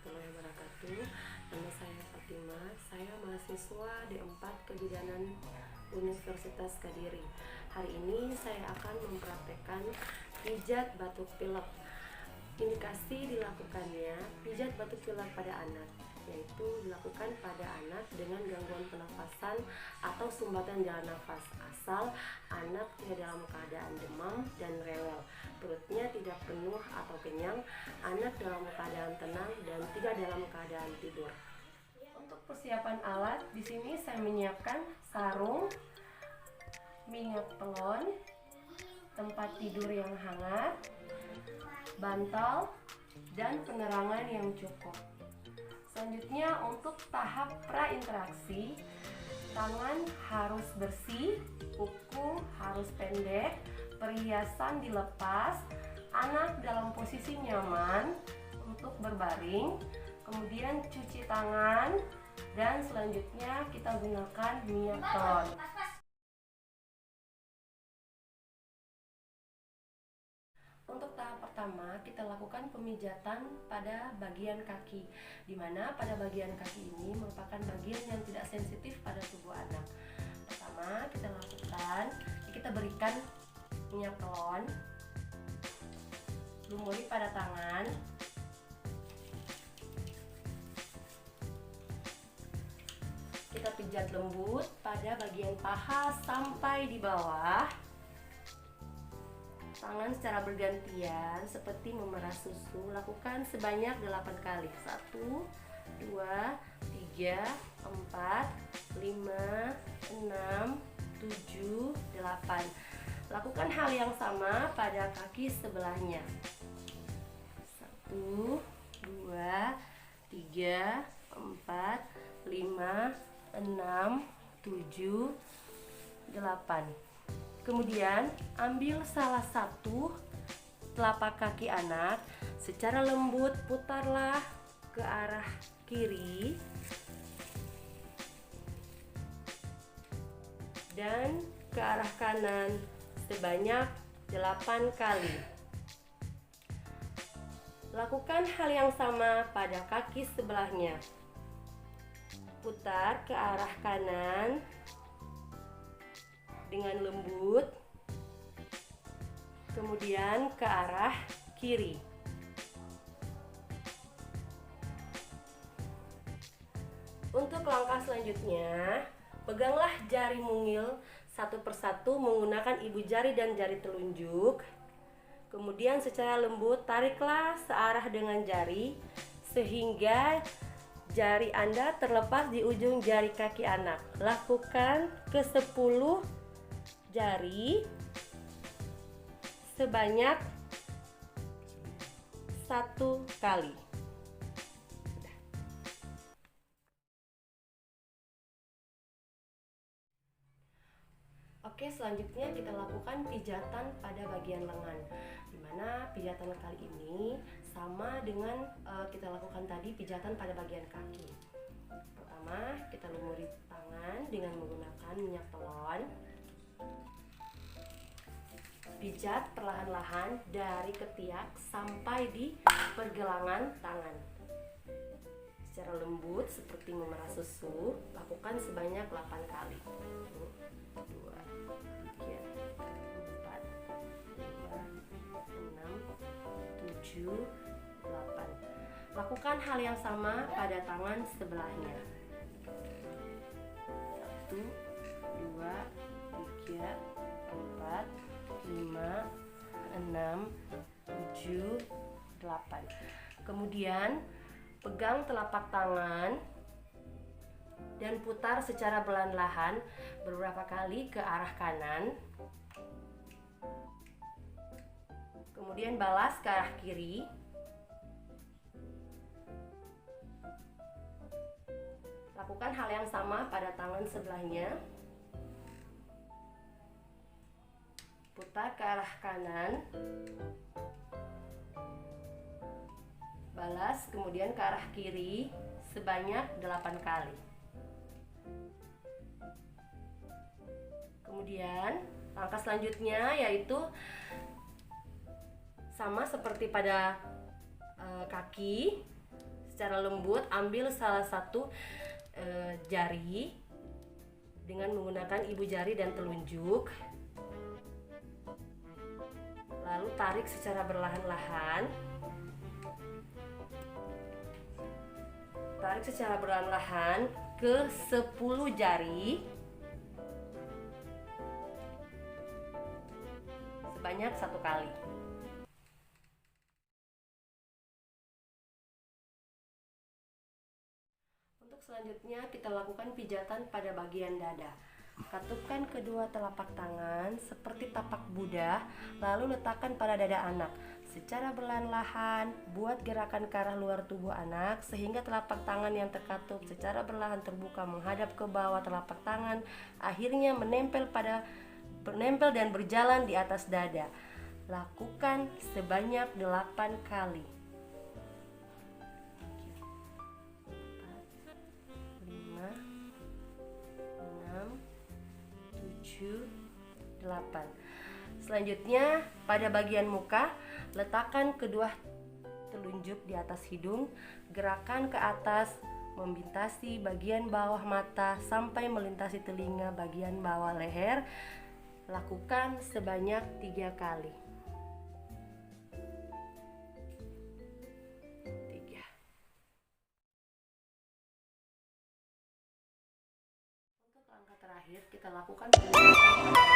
warahmatullahi wabarakatuh. Nama saya Fatima, saya mahasiswa D4 Kebidanan Universitas Kediri. Hari ini saya akan mempraktekkan pijat batuk pilek. Indikasi dilakukannya pijat batuk pilek pada anak, yaitu dilakukan pada anak dengan gangguan pernafasan atau sumbatan jalan nafas, asal anak tidak dalam keadaan demam dan rewel, perutnya tidak penuh atau kenyang, anak dalam keadaan tenang dan tidak dalam keadaan tidur. Untuk persiapan alat, di sini saya menyiapkan sarung, minyak telon, tempat tidur yang hangat, bantal, dan penerangan yang cukup. Selanjutnya untuk tahap prainteraksi, tangan harus bersih, kuku harus pendek, perhiasan dilepas, anak dalam posisi nyaman untuk berbaring, kemudian cuci tangan, dan selanjutnya kita gunakan minyak telon. Untuk tahap pertama, kita lakukan pemijatan pada bagian kaki, di mana pada bagian kaki ini merupakan bagian yang tidak sensitif pada tubuh anak. Pertama, kita berikan minyak telon, lumuri pada tangan, kita pijat lembut pada bagian paha sampai di bawah. Tangan secara bergantian seperti memerah susu, lakukan sebanyak 8 kali. 1, 2, 3, 4, 5, 6, 7, 8. Lakukan hal yang sama pada kaki sebelahnya. 1, 2, 3, 4, 5, 6, 7, 8. Kemudian ambil salah satu telapak kaki anak, secara lembut putarlah ke arah kiri dan ke arah kanan sebanyak 8 kali. Lakukan hal yang sama pada kaki sebelahnya. Putar ke arah kanan dengan lembut, kemudian ke arah kiri. Untuk langkah selanjutnya, peganglah jari mungil satu persatu menggunakan ibu jari dan jari telunjuk. Kemudian secara lembut tariklah searah dengan jari sehingga jari Anda terlepas di ujung jari kaki anak. Lakukan ke 10 jari sebanyak 1 kali. Oke, selanjutnya kita lakukan pijatan pada bagian lengan, dimana pijatan kali ini sama dengan kita lakukan tadi pijatan pada bagian kaki. Pertama, kita lumuri tangan dengan menggunakan minyak telon. Pijat perlahan-lahan dari ketiak sampai di pergelangan tangan. Secara lembut seperti memerah susu, lakukan sebanyak 8 kali. 1, 2, 3, 4, 5, 6, 7, 8. Lakukan hal yang sama pada tangan sebelahnya. 1, 2, 3, 4, 5, 6, 7, 8. Kemudian pegang telapak tangan dan putar secara perlahan-lahan beberapa kali ke arah kanan. Kemudian balas ke arah kiri. Lakukan hal yang sama pada tangan sebelahnya. Putar ke arah kanan, balas kemudian ke arah kiri sebanyak 8 kali. Kemudian langkah selanjutnya yaitu sama seperti pada kaki, secara lembut. Ambil salah satu jari dengan menggunakan ibu jari dan telunjuk, lalu tarik secara perlahan-lahan. Tarik secara perlahan-lahan ke 10 jari sebanyak 1 kali. Untuk selanjutnya kita lakukan pijatan pada bagian dada. Katupkan kedua telapak tangan seperti tapak Buddha, lalu letakkan pada dada anak. Secara perlahan-lahan, buat gerakan ke arah luar tubuh anak sehingga telapak tangan yang terkatup secara perlahan terbuka menghadap ke bawah telapak tangan, akhirnya menempel dan berjalan di atas dada. Lakukan sebanyak 8 kali. 5, 6, 7, 8. Selanjutnya pada bagian muka, letakkan kedua telunjuk di atas hidung, gerakan ke atas melintasi bagian bawah mata sampai melintasi telinga bagian bawah leher. Lakukan sebanyak 3 kali. 3. Untuk langkah terakhir kita lakukan penutupan